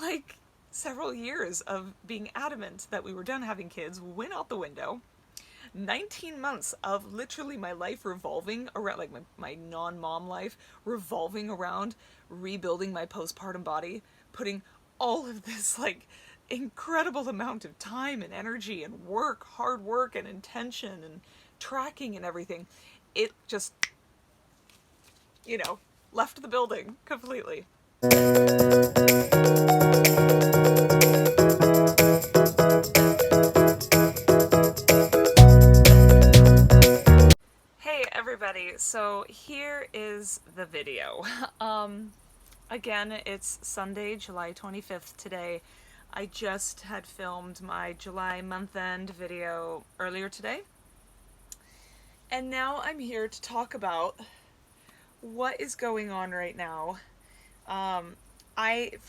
like several years of being adamant that we were done having kids went out the window. 19 months of literally my life revolving around, like my non-mom life revolving around rebuilding my postpartum body, putting all of this like incredible amount of time and energy and work, hard work and intention and tracking and everything. It just, left the building completely. Hey everybody, so here is the video. Again, it's Sunday, July 25th today. I just had filmed my July month-end video earlier today. And now I'm here to talk about what is going on right now.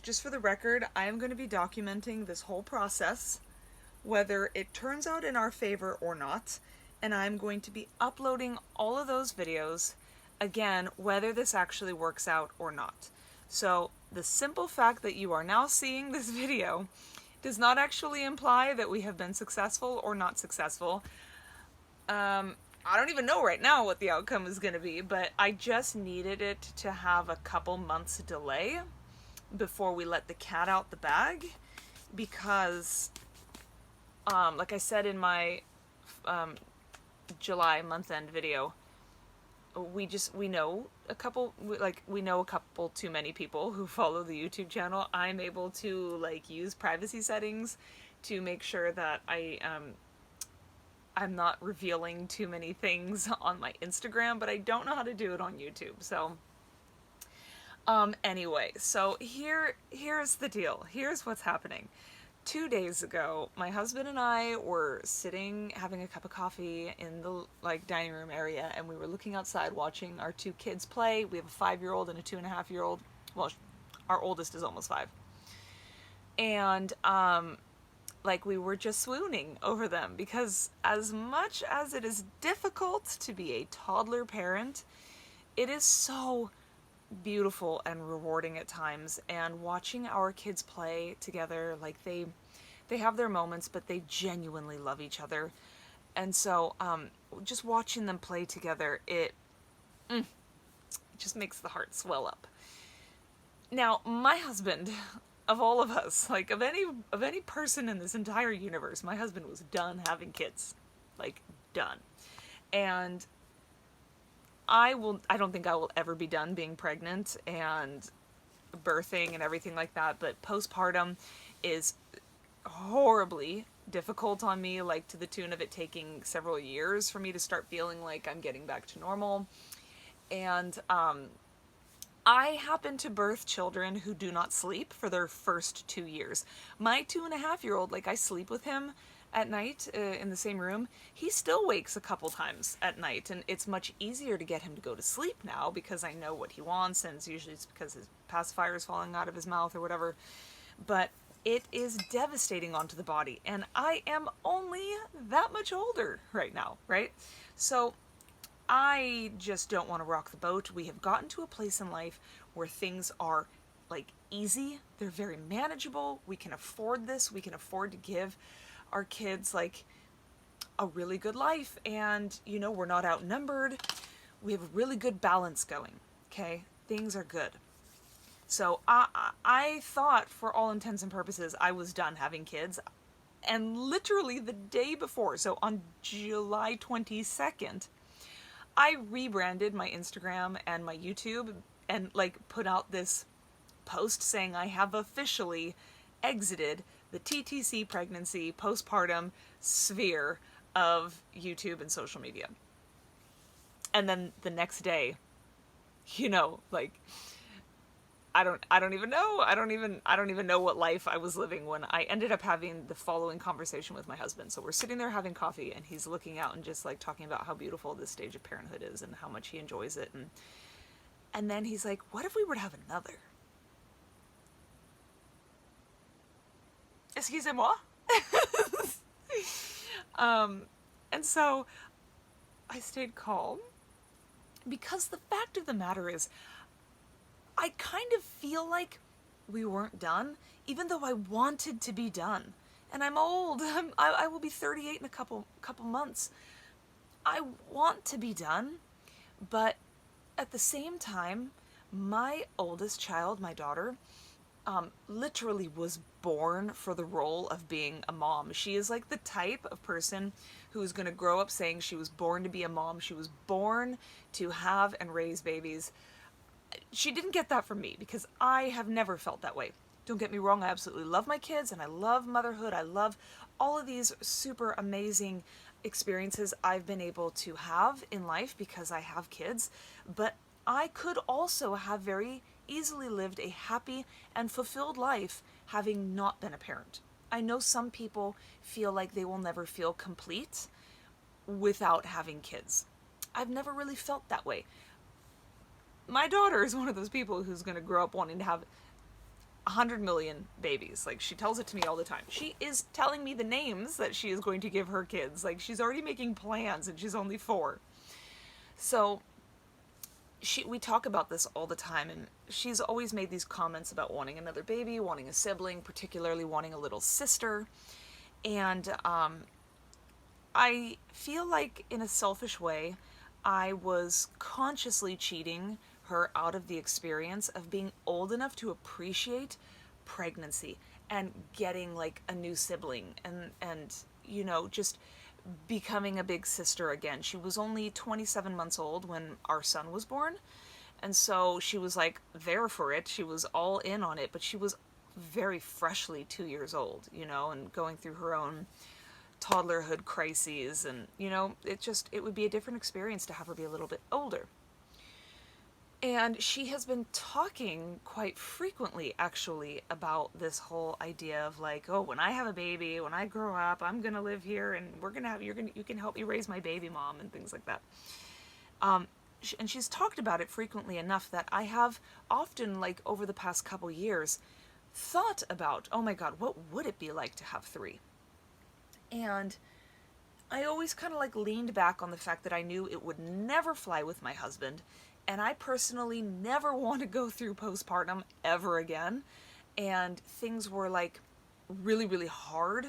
Just for the record, I am going to be documenting this whole process, whether it turns out in our favor or not, and I'm going to be uploading all of those videos, again, whether this actually works out or not. So the simple fact that you are now seeing this video does not actually imply that we have been successful or not successful. I don't even know right now what the outcome is going to be, but I just needed it to have a couple months delay before we let the cat out the bag, because like I said in my July month-end video, we know a couple too many people who follow the YouTube channel. I'm able to use privacy settings to make sure that I'm not revealing too many things on my Instagram, but I don't know how to do it on YouTube. So anyway, so here's the deal. Here's what's happening. 2 days ago, my husband and I were sitting having a cup of coffee in the dining room area, and we were looking outside watching our two kids play. We have a 5-year-old and a 2.5-year-old. Well, our oldest is almost 5. And we were just swooning over them, because as much as it is difficult to be a toddler parent, it is so beautiful and rewarding at times. And watching our kids play together, they have their moments, but they genuinely love each other. And so just watching them play together, it just makes the heart swell up. Now, my husband, of all of us, of any person in this entire universe, my husband was done having kids. Done. And I don't think I will ever be done being pregnant and birthing and everything like that, but postpartum is horribly difficult on me, to the tune of it taking several years for me to start feeling like I'm getting back to normal. And I happen to birth children who do not sleep for their first 2 years. My 2.5-year-old, I sleep with him at night in the same room. He still wakes a couple times at night, and it's much easier to get him to go to sleep now because I know what he wants, and it's because his pacifier is falling out of his mouth or whatever. But it is devastating onto the body, and I am only that much older right now, right? So I just don't want to rock the boat. We have gotten to a place in life where things are easy. They're very manageable. We can afford this. We can afford to give our kids a really good life, and we're not outnumbered. We have a really good balance going. Okay, things are good. So I thought, for all intents and purposes, I was done having kids. And literally the day before, so on July 22nd, I rebranded my Instagram and my YouTube and put out this post saying I have officially exited the TTC pregnancy postpartum sphere of YouTube and social media. And then the next day, I don't even know. I don't even know what life I was living when I ended up having the following conversation with my husband. So we're sitting there having coffee, and he's looking out and just talking about how beautiful this stage of parenthood is and how much he enjoys it. And then he's like, "What if we were to have another?" Excusez-moi. And so I stayed calm, because the fact of the matter is, I kind of feel like we weren't done, even though I wanted to be done. And I'm old. I will be 38 in a couple months. I want to be done, but at the same time, my oldest child, my daughter, literally was born for the role of being a mom. She is like the type of person who is going to grow up saying she was born to be a mom. She was born to have and raise babies. She didn't get that from me because I have never felt that way. Don't get me wrong, I absolutely love my kids and I love motherhood. I love all of these super amazing experiences I've been able to have in life because I have kids. But I could also have very easily lived a happy and fulfilled life having not been a parent. I know some people feel like they will never feel complete without having kids. I've never really felt that way. My daughter is one of those people who's going to grow up wanting to have 100 million babies. Like, she tells it to me all the time. She is telling me the names that she is going to give her kids. Like, she's already making plans and she's only 4. So we talk about this all the time, and she's always made these comments about wanting another baby, wanting a sibling, particularly wanting a little sister. And I feel like in a selfish way, I was consciously cheating her out of the experience of being old enough to appreciate pregnancy and getting like a new sibling and you know, just becoming a big sister again. She was only 27 months old when our son was born, and so she was like there for it. She was all in on it, but she was very freshly 2 years old, you know, and going through her own toddlerhood crises, and you know, it would be a different experience to have her be a little bit older. And she has been talking quite frequently, actually, about this whole idea of like, oh, when I have a baby, when I grow up, I'm gonna live here, and you can help me raise my baby, mom, and things like that. And she's talked about it frequently enough that I have often, like over the past couple years, thought about, oh my God, what would it be like to have 3? And I always kind of like leaned back on the fact that I knew it would never fly with my husband. And I personally never want to go through postpartum ever again. And things were like really, really hard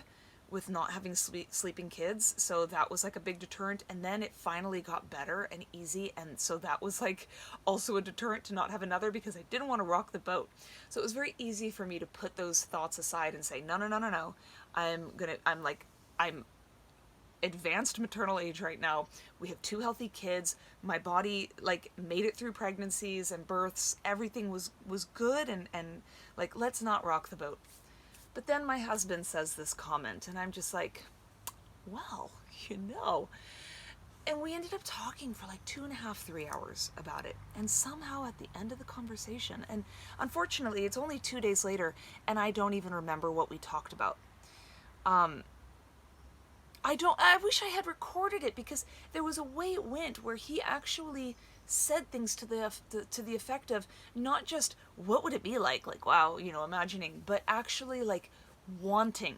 with not having sleeping kids. So that was like a big deterrent. And then it finally got better and easy. And so that was like also a deterrent to not have another because I didn't want to rock the boat. So it was very easy for me to put those thoughts aside and say, no, no, no, no, no. I'm advanced maternal age right now. We have 2 healthy kids. My body like made it through pregnancies and births. Everything was good, and like, let's not rock the boat. But then my husband says this comment, and I'm just like, well, you know. And we ended up talking for like 2.5, 3 hours about it. And somehow at the end of the conversation, and unfortunately it's only 2 days later, and I don't even remember what we talked about. I wish I had recorded it, because there was a way it went where he actually said things to the effect of not just what would it be like wow, you know, imagining, but actually like wanting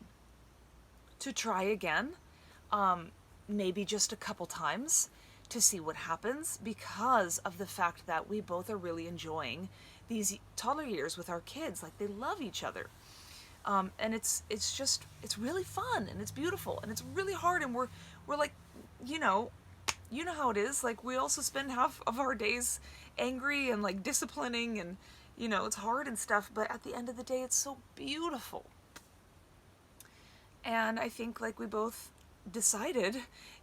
to try again, maybe just a couple times to see what happens, because of the fact that we both are really enjoying these toddler years with our kids. Like, they love each other. And it's really fun, and it's beautiful, and it's really hard, and we're like, you know how it is. Like, we also spend half of our days angry and like disciplining, and you know, it's hard and stuff, but at the end of the day, it's so beautiful. And I think like we both decided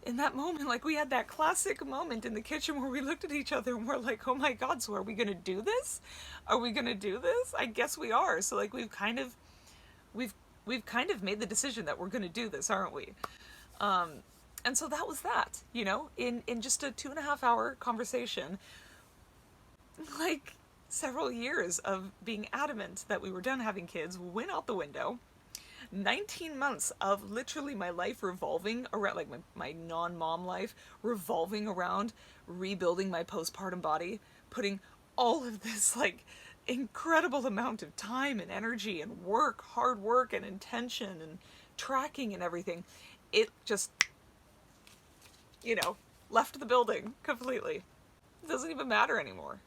in that moment, like we had that classic moment in the kitchen where we looked at each other and we're like, oh my God, so are we gonna do this? Are we gonna do this? I guess we are. So like we've kind of made the decision that we're going to do this, aren't we? And so that was that, you know, in just a 2.5 hour conversation, like several years of being adamant that we were done having kids went out the window. 19 months of literally my life revolving around, like my non-mom life revolving around rebuilding my postpartum body, putting all of this like incredible amount of time and energy and work, hard work and intention and tracking and everything. It just, you know, left the building completely. It doesn't even matter anymore,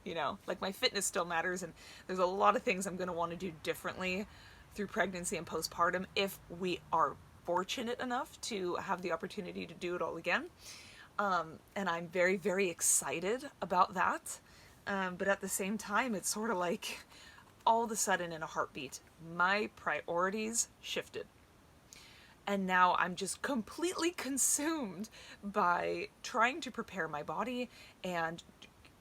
you know, like my fitness still matters, and there's a lot of things I'm going to want to do differently through pregnancy and postpartum if we are fortunate enough to have the opportunity to do it all again. And I'm very, very excited about that. But at the same time, it's sort of like all of a sudden in a heartbeat, my priorities shifted. And now I'm just completely consumed by trying to prepare my body and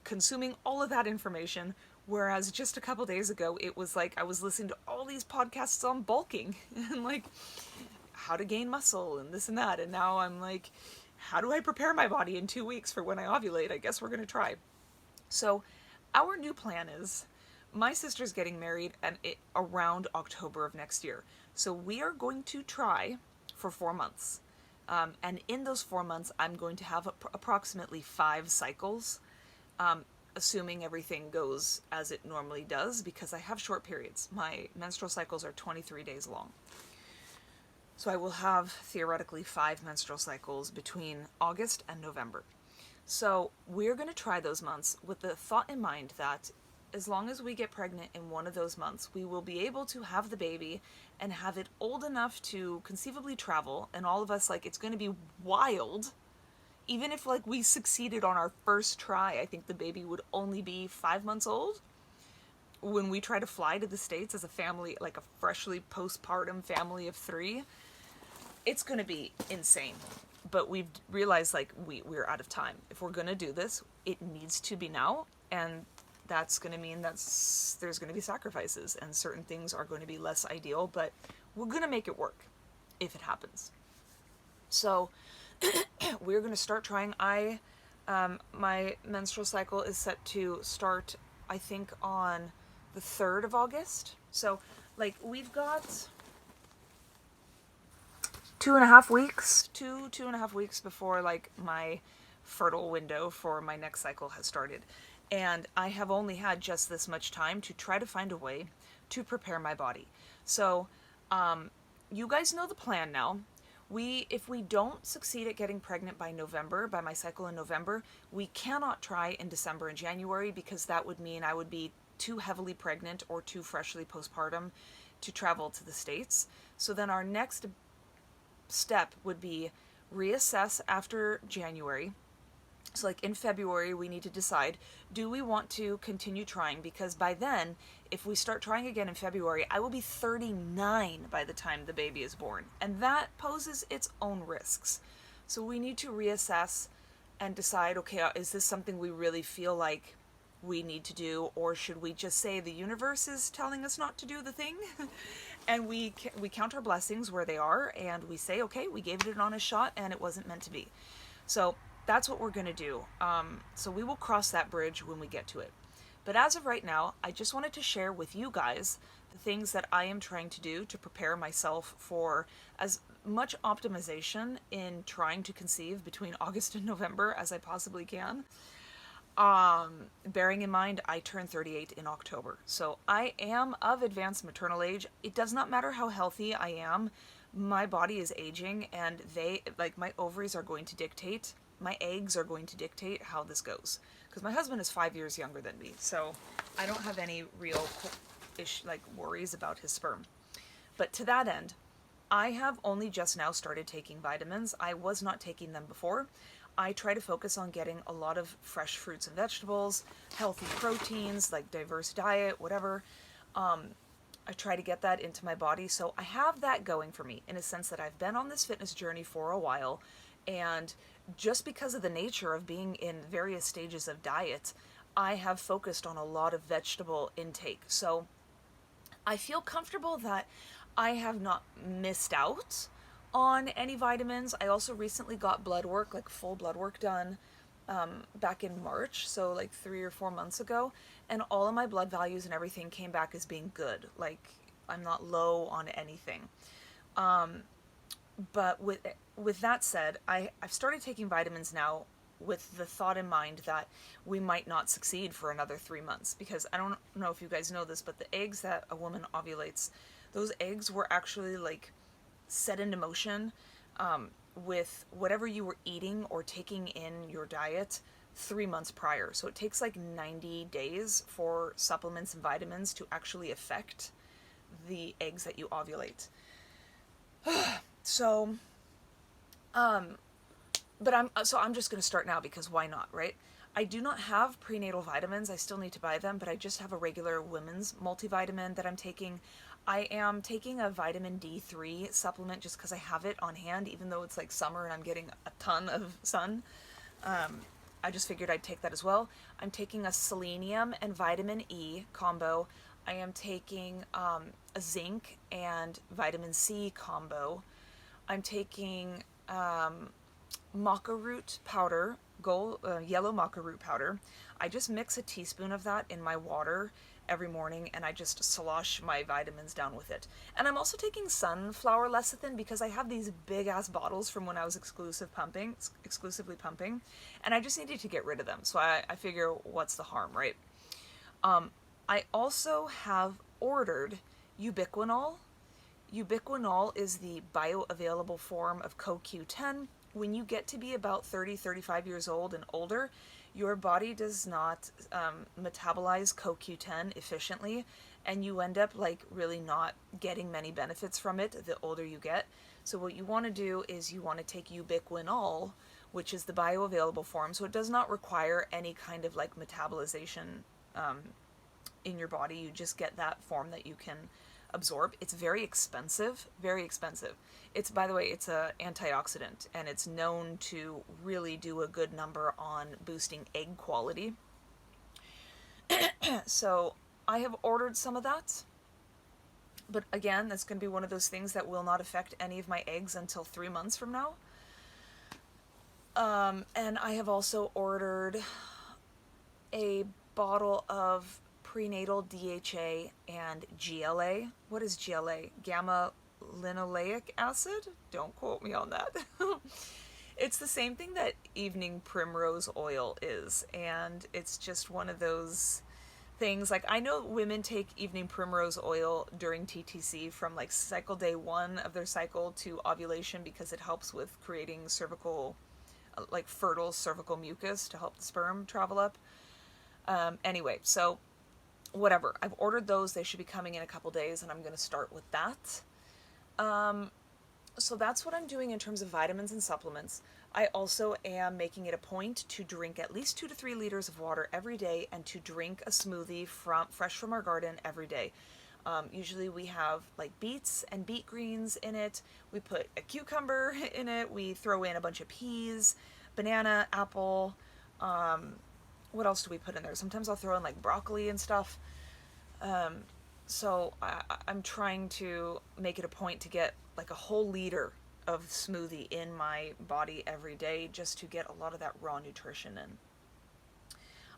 consuming all of that information. Whereas just a couple days ago, it was like I was listening to all these podcasts on bulking and like how to gain muscle and this and that. And now I'm like, how do I prepare my body in 2 weeks for when I ovulate? I guess we're going to try. So our new plan is my sister's getting married around October of next year. So we are going to try for 4 months. And in those 4 months, I'm going to have approximately 5 cycles, assuming everything goes as it normally does, because I have short periods. My menstrual cycles are 23 days long. So I will have theoretically 5 menstrual cycles between August and November. So we're going to try those months with the thought in mind that as long as we get pregnant in one of those months, we will be able to have the baby and have it old enough to conceivably travel. And all of us, like, it's going to be wild. Even if, like, we succeeded on our first try, I think the baby would only be 5 months old. When we try to fly to the States as a family, like a freshly postpartum family of 3, it's going to be insane. But we've realized, like, we're out of time. If we're going to do this, it needs to be now. And that's going to mean there's going to be sacrifices, and certain things are going to be less ideal, but we're going to make it work if it happens. So we're going to start trying. My menstrual cycle is set to start, I think, on the 3rd of August. So, like, we've got 2.5 weeks, two and a half weeks before, like, my fertile window for my next cycle has started. And I have only had just this much time to try to find a way to prepare my body. So, you guys know the plan now. If we don't succeed at getting pregnant by November, by my cycle in November, we cannot try in December and January, because that would mean I would be too heavily pregnant or too freshly postpartum to travel to the States. So then our next step would be reassess after January. So, like, in February, we need to decide, do we want to continue trying? Because by then, if we start trying again in February, I will be 39 by the time the baby is born. And that poses its own risks. So we need to reassess and decide, okay, is this something we really feel like we need to do? Or should we just say the universe is telling us not to do the thing? And we count our blessings where they are, and we say, okay, we gave it an honest shot, and it wasn't meant to be. So that's what we're going to do. So we will cross that bridge when we get to it. But as of right now, I just wanted to share with you guys the things that I am trying to do to prepare myself for as much optimization in trying to conceive between August and November as I possibly can. Bearing in mind, I turn 38 in October. So I am of advanced maternal age. It does not matter how healthy I am. My body is aging, and my ovaries are going to dictate, my eggs are going to dictate how this goes. Because my husband is 5 years younger than me, so I don't have any real worries about his sperm. But to that end, I have only just now started taking vitamins. I was not taking them before. I try to focus on getting a lot of fresh fruits and vegetables, healthy proteins, like diverse diet, whatever. I try to get that into my body. So I have that going for me in a sense that I've been on this fitness journey for a while. And just because of the nature of being in various stages of diet, I have focused on a lot of vegetable intake. So I feel comfortable that I have not missed out on any vitamins. I also recently got blood work, like full blood work done back in March, so like 3 or 4 months ago, and all of my blood values and everything came back as being good. Like, I'm not low on anything. But with that said, I've started taking vitamins now with the thought in mind that we might not succeed for another 3 months, because I don't know if you guys know this, but the eggs that a woman ovulates, those eggs were actually like set into motion with whatever you were eating or taking in your diet 3 months prior. So it takes like 90 days for supplements and vitamins to actually affect the eggs that you ovulate. So, but I'm just going to start now because why not, right? I do not have prenatal vitamins. I still need to buy them, but I just have a regular women's multivitamin that I'm taking. I am taking a vitamin D3 supplement just because I have it on hand, even though it's like summer and I'm getting a ton of sun. I just figured I'd take that as well. I'm taking a selenium and vitamin E combo. I am taking a zinc and vitamin C combo. I'm taking maca root powder, yellow maca root powder. I just mix a teaspoon of that in my water every morning, and I just slosh my vitamins down with it. And I'm also taking sunflower lecithin because I have these big ass bottles from when I was exclusively pumping, and I just needed to get rid of them. So I figure, what's the harm, right? I also have ordered ubiquinol. Ubiquinol is the bioavailable form of CoQ10. When you get to be about 30, 35 years old and older, your body does not metabolize CoQ10 efficiently, and you end up like really not getting many benefits from it the older you get. So what you want to do is you want to take ubiquinol, which is the bioavailable form, so it does not require any kind of like metabolization in your body. You just get that form that you can absorb. It's very expensive, very expensive. It's, by the way, it's a antioxidant, and it's known to really do a good number on boosting egg quality. So I have ordered some of that, but again, that's going to be one of those things that will not affect any of my eggs until 3 months from now. And I have also ordered a bottle of prenatal DHA and GLA. What is GLA? Gamma linoleic acid? Don't quote me on that. It's the same thing that evening primrose oil is, and it's just one of those things. Like, I know women take evening primrose oil during TTC from like cycle day 1 of their cycle to ovulation because it helps with creating cervical, like fertile cervical mucus to help the sperm travel up. Anyway, so whatever. I've ordered those. They should be coming in a couple days, and I'm going to start with that. So that's what I'm doing in terms of vitamins and supplements. I also am making it a point to drink at least 2 to 3 liters of water every day, and to drink a smoothie fresh from our garden every day. Usually we have like beets and beet greens in it. We put a cucumber in it. We throw in a bunch of peas, banana, apple. What else do we put in there? Sometimes I'll throw in like broccoli and stuff. So I'm trying to make it a point to get like a whole liter of smoothie in my body every day, just to get a lot of that raw nutrition in.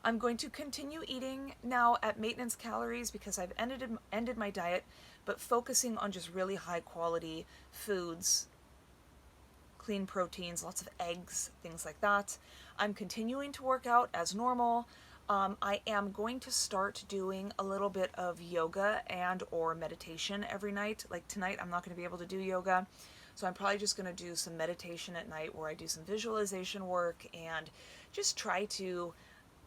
I'm going to continue eating now at maintenance calories because I've ended my diet, but focusing on just really high quality foods, clean proteins, lots of eggs, things like that. I'm continuing to work out as normal. I am going to start doing a little bit of yoga and or meditation every night. Like tonight, I'm not going to be able to do yoga, so I'm probably just going to do some meditation at night where I do some visualization work and just try to,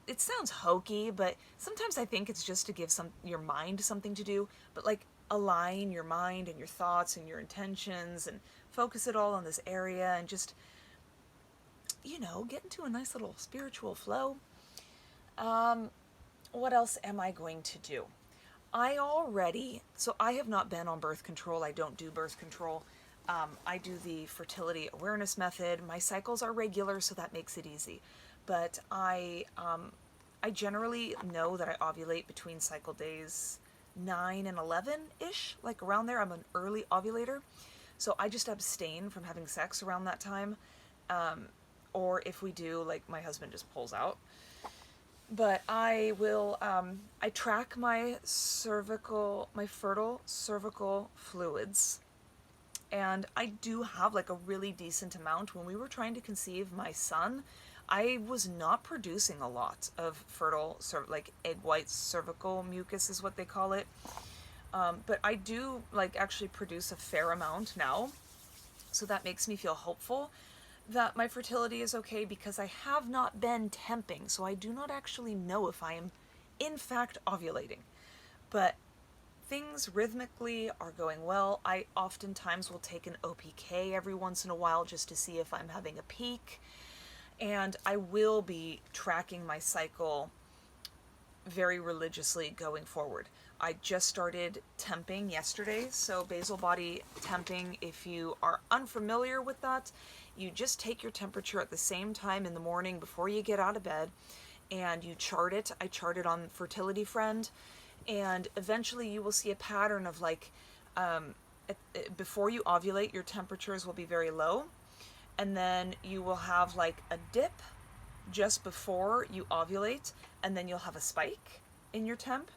it sounds hokey, but sometimes I think it's just to give your mind something to do, but like align your mind and your thoughts and your intentions and focus it all on this area and just, get into a nice little spiritual flow. What else am I going to do? I have not been on birth control. I don't do birth control. I do the fertility awareness method. My cycles are regular, so that makes it easy. But I generally know that I ovulate between cycle days 9 and 11-ish, like around there. I'm an early ovulator. So I just abstain from having sex around that time. Or if we do, like my husband just pulls out. But I will, I track my fertile cervical fluids. And I do have like a really decent amount. When we were trying to conceive my son, I was not producing a lot of fertile, like egg white cervical mucus is what they call it. But I do like actually produce a fair amount now. So that makes me feel hopeful. that my fertility is okay because I have not been temping, so I do not actually know if I am in fact ovulating. But things rhythmically are going well. I oftentimes will take an OPK every once in a while just to see if I'm having a peak. And I will be tracking my cycle very religiously going forward. I just started temping yesterday, so basal body temping, if you are unfamiliar with that, you just take your temperature at the same time in the morning before you get out of bed, and you chart it. I chart it on Fertility Friend, and eventually you will see a pattern of like, before you ovulate, your temperatures will be very low, and then you will have like a dip just before you ovulate, and then you'll have a spike in your temp.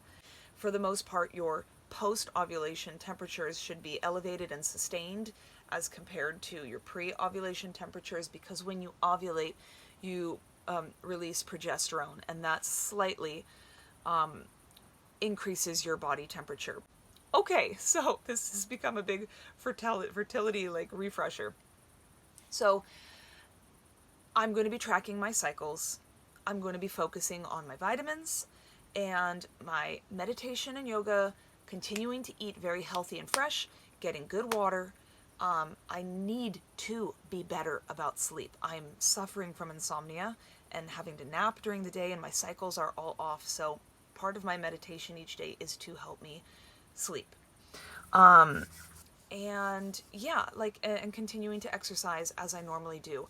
For the most part, your post-ovulation temperatures should be elevated and sustained as compared to your pre-ovulation temperatures, because when you ovulate, you release progesterone, and that slightly increases your body temperature. Okay, so this has become a big fertility like refresher. So I'm going to be tracking my cycles. I'm going to be focusing on my vitamins and my meditation and yoga, continuing to eat very healthy and fresh, getting good water. I need to be better about sleep. I'm suffering from insomnia and having to nap during the day, and my cycles are all off. So part of my meditation each day is to help me sleep. And yeah, like, and continuing to exercise as I normally do.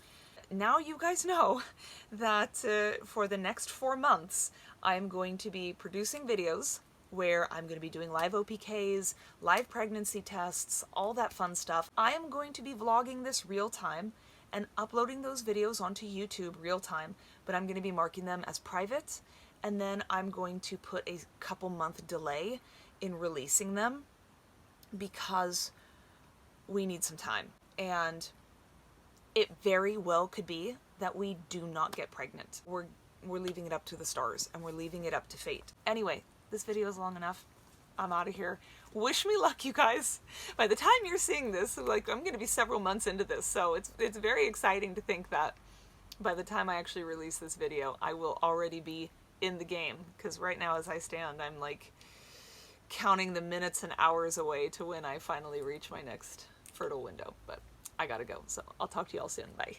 Now you guys know that for the next 4 months, I'm going to be producing videos where I'm going to be doing live OPKs, live pregnancy tests, all that fun stuff. I am going to be vlogging this real time and uploading those videos onto YouTube real time, but I'm going to be marking them as private, and then I'm going to put a couple month delay in releasing them because we need some time. And it very well could be that we do not get pregnant. We're leaving it up to the stars, and we're leaving it up to fate. Anyway, this video is long enough. I'm out of here. Wish me luck, you guys. By the time you're seeing this, like, I'm going to be several months into this, so it's very exciting to think that by the time I actually release this video, I will already be in the game. Because right now, as I stand, I'm like counting the minutes and hours away to when I finally reach my next fertile window. But I gotta go, so I'll talk to y'all soon. Bye.